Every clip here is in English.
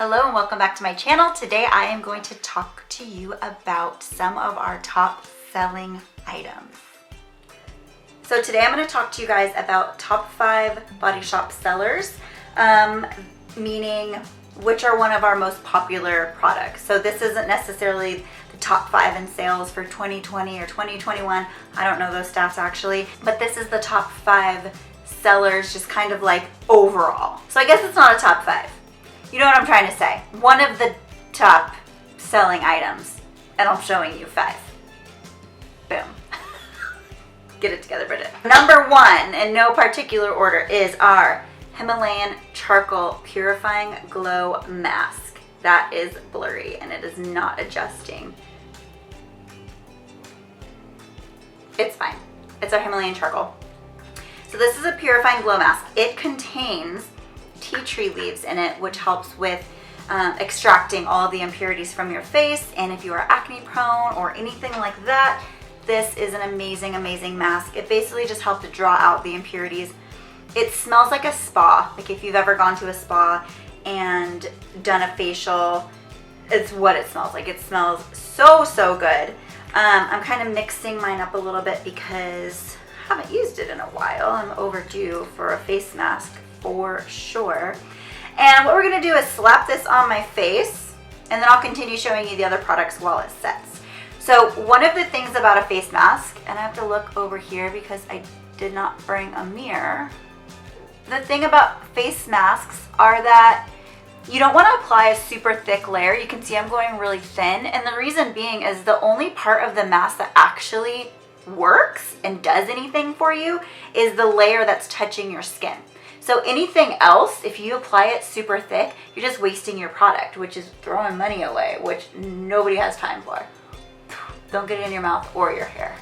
Hello and welcome back to my channel. Today I am going to talk to you about some of our top selling items. So today I'm going to talk to you guys about top 5 Body Shop sellers, meaning which are one of our most popular products. So this isn't necessarily the top 5 in sales for 2020 or 2021. I don't know those stats actually, but this is the top 5 sellers just kind of like overall. So I guess it's not a top 5. You know what I'm trying to say. One of the top selling items, and I'm showing you 5. Boom. Get it together, Bridget. Number 1, in no particular order, is our Himalayan Charcoal Purifying Glow Mask. That is blurry and it is not adjusting. It's fine. It's our Himalayan Charcoal. So this is a purifying glow mask. It contains tea tree leaves in it, which helps with extracting all of the impurities from your face. And if you are acne prone or anything like that, this is an amazing, amazing mask. It basically just helps to draw out the impurities. It smells like a spa. Like if you've ever gone to a spa and done a facial, it's what it smells like. It smells so, so good. I'm kind of mixing mine up a little bit because I haven't used it in a while. I'm overdue for a face mask for sure. And what we're gonna do is slap this on my face, and then I'll continue showing you the other products while it sets. So one of the things about a face mask, and I have to look over here because I did not bring a mirror. The thing about face masks are that you don't want to apply a super thick layer. You can see I'm going really thin, and the reason being is the only part of the mask that actually works and does anything for you is the layer that's touching your skin. So anything else, if you apply it super thick, you're just wasting your product, which is throwing money away, which nobody has time for. Don't get it in your mouth or your hair.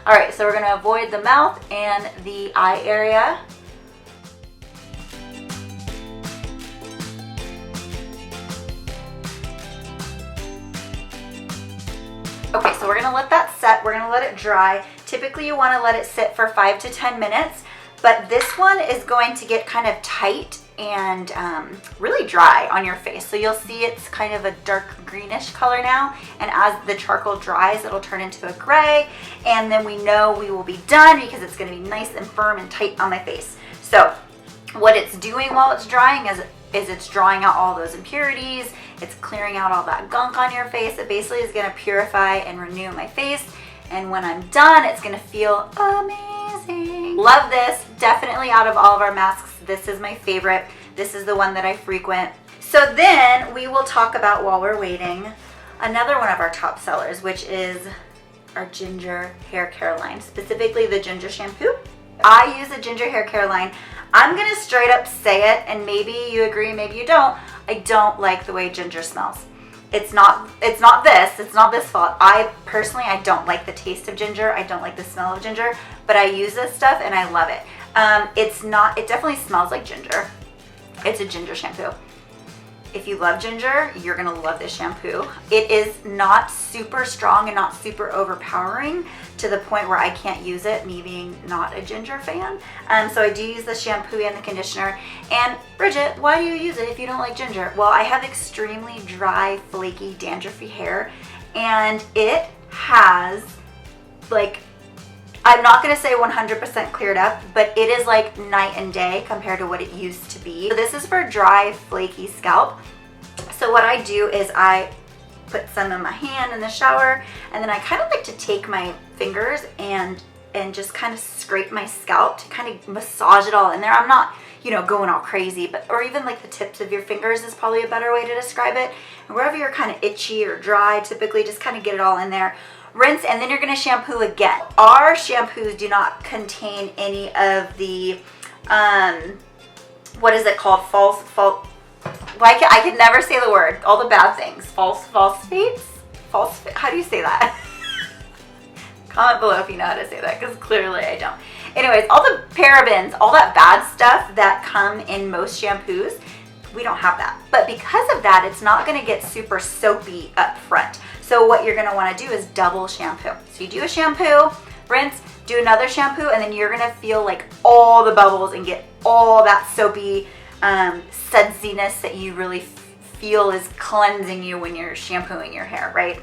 All right, so we're gonna avoid the mouth and the eye area. Okay, so we're gonna let that set. We're gonna let it dry. Typically you wanna let it sit for 5 to 10 minutes, but this one is going to get kind of tight and really dry on your face. So you'll see it's kind of a dark greenish color now, and as the charcoal dries, it'll turn into a gray, and then we know we will be done because it's gonna be nice and firm and tight on my face. So what it's doing while it's drying is it's drawing out all those impurities, it's clearing out all that gunk on your face. It basically is gonna purify and renew my face, and when I'm done, it's gonna feel amazing. Love this. Definitely out of all of our masks, this is my favorite. This is the one that I frequent. So then we will talk about, while we're waiting, another one of our top sellers, which is our ginger hair care line, specifically the ginger shampoo. I use a ginger hair care line. I'm gonna straight up say it, and maybe you agree, maybe you don't. I don't like the way ginger smells. It's not this fault. I personally don't like the taste of ginger. I don't like the smell of ginger, but I use this stuff and I love it. It definitely smells like ginger. It's a ginger shampoo. If you love ginger, you're gonna love this shampoo. It is not super strong and not super overpowering to the point where I can't use it, me being not a ginger fan. So I do use the shampoo and the conditioner. And Bridget, why do you use it if you don't like ginger? Well, I have extremely dry, flaky, dandruffy hair, and it has, like, I'm not gonna say 100% cleared up, but it is like night and day compared to what it used to be. So this is for dry, flaky scalp. So what I do is I put some in my hand in the shower, and then I kind of like to take my fingers and just kind of scrape my scalp to kind of massage it all in there. I'm not, going all crazy, but, or even like the tips of your fingers is probably a better way to describe it. And wherever you're kind of itchy or dry, typically just kind of get it all in there. Rinse, and then you're going to shampoo again. Our shampoos do not contain any of the, what is it called? I can never say the word. All the bad things. Phosphates? How do you say that? Comment below if you know how to say that, because clearly I don't. Anyways, all the parabens, all that bad stuff that come in most shampoos, we don't have that. But because of that, it's not gonna get super soapy up front. So what you're gonna wanna do is double shampoo. So you do a shampoo, rinse, do another shampoo, and then you're gonna feel like all the bubbles and get all that soapy sudsiness that you really feel is cleansing you when you're shampooing your hair, right?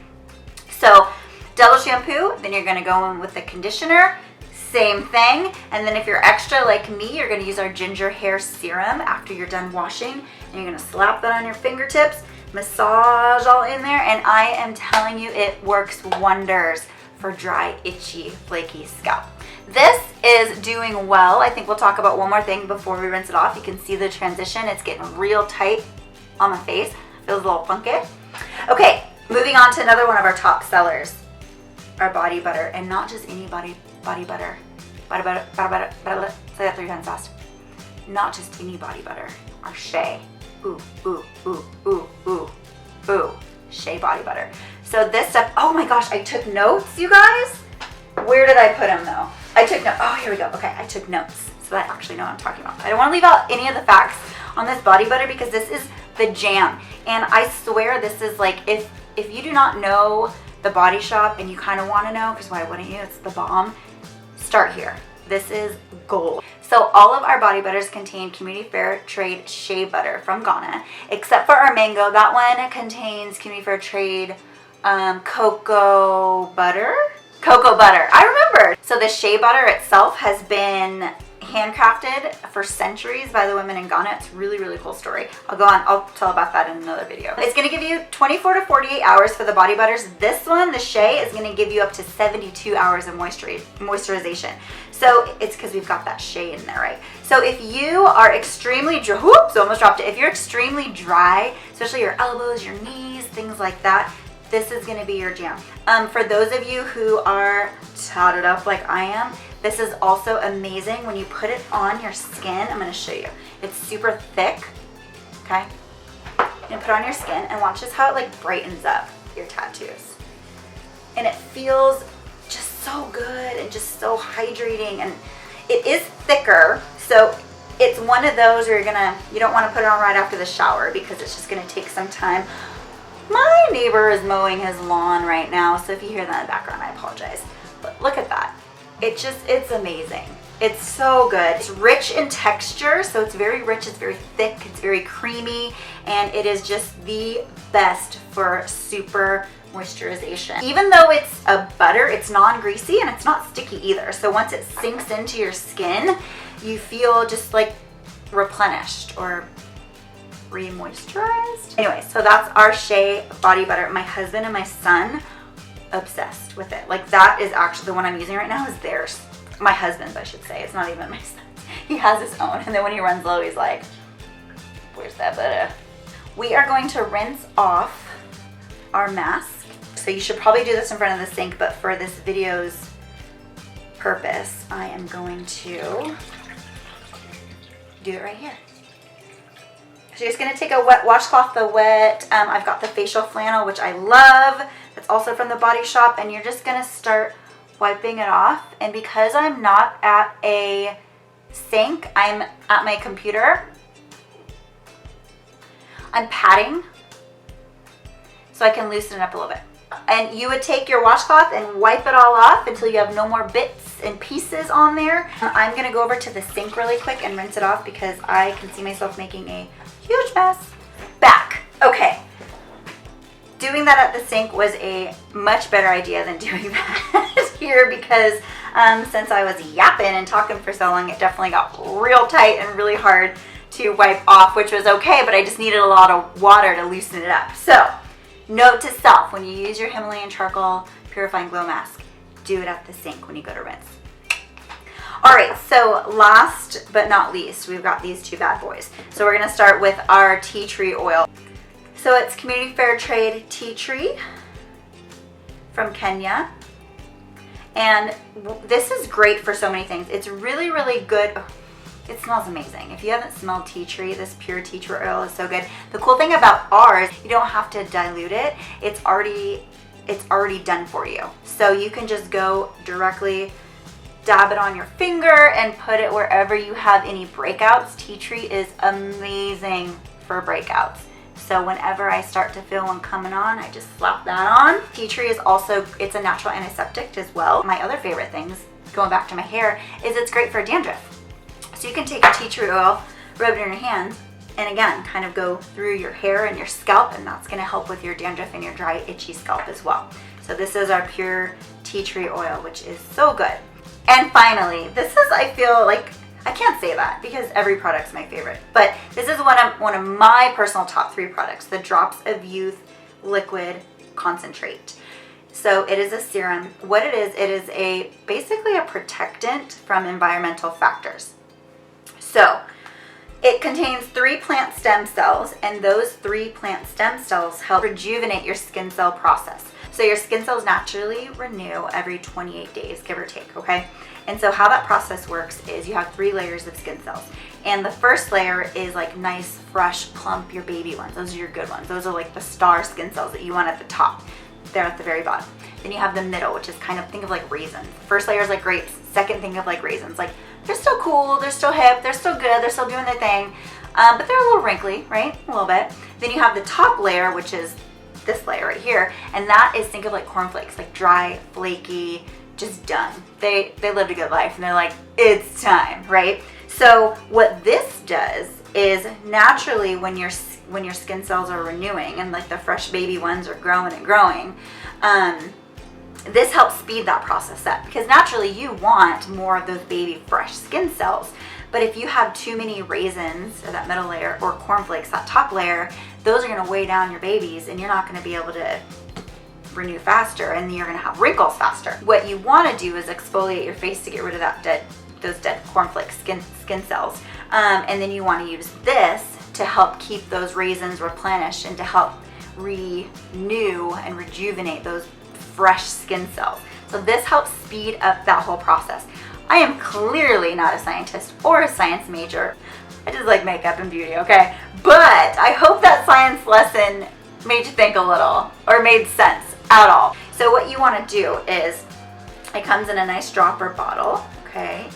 So double shampoo, then you're gonna go in with the conditioner, same thing. And then if you're extra like me, you're gonna use our ginger hair serum after you're done washing, and you're gonna slap that on your fingertips, massage all in there, and I am telling you, it works wonders for dry, itchy, flaky scalp. This is doing well. I think we'll talk about one more thing before we rinse it off. You can see the transition. It's getting real tight on the face. Feels a little funky. Okay, moving on to another one of our top sellers, our body butter, and not just any body butter. Body butter. Say that 3 times fast. Not just any body butter. Our Shea. Shea body butter. So this stuff, oh my gosh, I took notes, you guys. Where did I put them though? I took notes. Oh, here we go. Okay, I took notes so that I actually know what I'm talking about. I don't want to leave out any of the facts on this body butter because this is the jam. And I swear this is like, if you do not know the Body Shop and you kind of want to know, because why wouldn't you? It's the bomb. Start here. This is gold. So all of our body butters contain community fair trade shea butter from Ghana, except for our mango. That one contains community fair trade cocoa butter. I remember. So the shea butter itself has been handcrafted for centuries by the women in Ghana. It's really, really cool story. I'll tell about that in another video. It's gonna give you 24 to 48 hours for the body butters. This one, the Shea, is gonna give you up to 72 hours of moisturization. So it's because we've got that Shea in there, right? So if you are extremely dry, whoops, almost dropped it. If you're extremely dry, especially your elbows, your knees, things like that, this is gonna be your jam. For those of you who are tatted up like I am, this is also amazing when you put it on your skin. I'm gonna show you. It's super thick, okay? You put it on your skin and watch this how it like brightens up your tattoos. And it feels just so good and just so hydrating, and it is thicker, so it's one of those where you don't wanna put it on right after the shower because it's just gonna take some time. My neighbor is mowing his lawn right now, so if you hear that in the background, I apologize. But look at that. It's amazing. It's so good. It's rich in texture, so it's very rich, it's very thick, it's very creamy, and it is just the best for super moisturization. Even though it's a butter, it's non-greasy and it's not sticky either. So once it sinks into your skin, you feel just like replenished or re-moisturized. Anyway, so that's our Shea body butter. My husband and my son, obsessed with it. Like, that is actually the one I'm using right now is theirs. My husband's, I should say. It's not even my son's. He has his own, and then when he runs low, he's like, where's that butter? We are going to rinse off our mask. So you should probably do this in front of the sink, but for this video's purpose, I am going to do it right here. So you're just gonna take a wet washcloth, I've got the facial flannel, which I love. It's also from the Body Shop, and you're just gonna start wiping it off. And because I'm not at a sink, I'm at my computer, I'm patting so I can loosen it up a little bit. And you would take your washcloth and wipe it all off until you have no more bits and pieces on there. I'm gonna go over to the sink really quick and rinse it off because I can see myself making a huge mess. Back. Okay. Doing that at the sink was a much better idea than doing that here because since I was yapping and talking for so long, it definitely got real tight and really hard to wipe off, which was okay, but I just needed a lot of water to loosen it up. So, note to self, when you use your Himalayan charcoal purifying glow mask, do it at the sink when you go to rinse. All right, so last but not least, we've got these two bad boys. So we're gonna start with our tea tree oil. So it's community fair trade tea tree from Kenya. And this is great for so many things. It's really, really good. Oh, it smells amazing. If you haven't smelled tea tree, this pure tea tree oil is so good. The cool thing about ours, you don't have to dilute it. It's already done for you. So you can just go directly dab it on your finger and put it wherever you have any breakouts. Tea tree is amazing for breakouts. So whenever I start to feel one coming on, I just slap that on. Tea tree is also, it's a natural antiseptic as well. My other favorite things, going back to my hair, is it's great for dandruff. So you can take a tea tree oil, rub it in your hands, and again, kind of go through your hair and your scalp, and that's gonna help with your dandruff and your dry, itchy scalp as well. So this is our pure tea tree oil, which is so good. And finally, this is, I feel like, I can't say that because every product's my favorite, but this is one of my personal top 3 products, the Drops of Youth Liquid Concentrate. So it is a serum. What it is basically a protectant from environmental factors. So it contains 3 plant stem cells, and those 3 plant stem cells help rejuvenate your skin cell process. So your skin cells naturally renew every 28 days, give or take, okay? And so how that process works is you have 3 layers of skin cells. And the first layer is like nice, fresh, plump, your baby ones. Those are your good ones. Those are like the star skin cells that you want at the top. They're at the very bottom. Then you have the middle, which is kind of, think of like raisins. First layer is like grapes. Second, think of like raisins. Like, they're still cool, they're still hip, they're still good, they're still doing their thing. But they're a little wrinkly, right? A little bit. Then you have the top layer, which is this layer right here, and that is, think of like cornflakes, like dry, flaky, just done. They lived a good life, and they're like, it's time, right? So what this does is naturally when your skin cells are renewing and like the fresh baby ones are growing and growing, this helps speed that process up, because naturally you want more of those baby fresh skin cells. But if you have too many raisins, or that middle layer, or cornflakes, that top layer, those are gonna weigh down your babies, and you're not gonna be able to renew faster, and you're gonna have wrinkles faster. What you wanna do is exfoliate your face to get rid of those dead cornflake skin cells. And then you wanna use this to help keep those raisins replenished and to help renew and rejuvenate those fresh skin cells. So this helps speed up that whole process. I am clearly not a scientist or a science major. I just like makeup and beauty, okay? But I hope that science lesson made you think a little, or made sense at all. So what you want to do is, it comes in a nice dropper bottle, okay?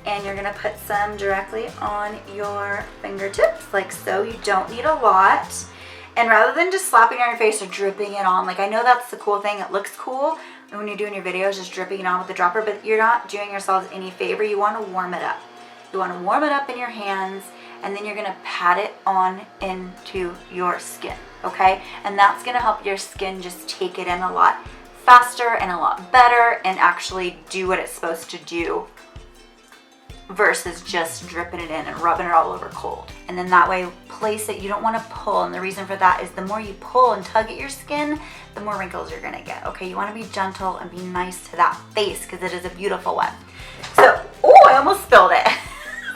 And you're gonna put some directly on your fingertips, like so. You don't need a lot. And rather than just slapping it on your face or dripping it on, like, I know that's the cool thing, it looks cool when you're doing your videos, just dripping it on with the dropper, but you're not doing yourselves any favor. You want to warm it up. You want to warm it up in your hands, and then you're going to pat it on into your skin, okay? And that's going to help your skin just take it in a lot faster and a lot better and actually do what it's supposed to do, versus just dripping it in and rubbing it all over cold. And then that way, place it, you don't want to pull, and the reason for that is the more you pull and tug at your skin, the more wrinkles you're gonna get, okay? You want to be gentle and be nice to that face, because it is a beautiful one. So, oh, I almost spilled it.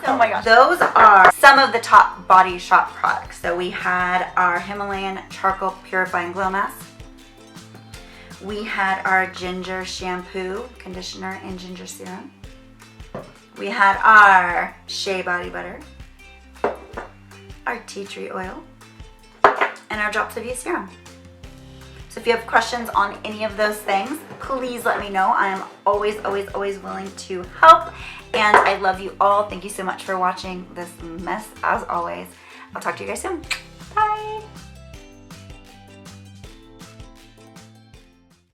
Oh my gosh. Those are some of the top Body Shop products. So we had our Himalayan Charcoal Purifying Glow Mask. We had our Ginger Shampoo, Conditioner, and Ginger Serum. We had our Shea Body Butter, our Tea Tree Oil, and our Drops of Youth Serum. So if you have questions on any of those things, please let me know. I am always, always, always willing to help. And I love you all. Thank you so much for watching this mess, as always. I'll talk to you guys soon. Bye.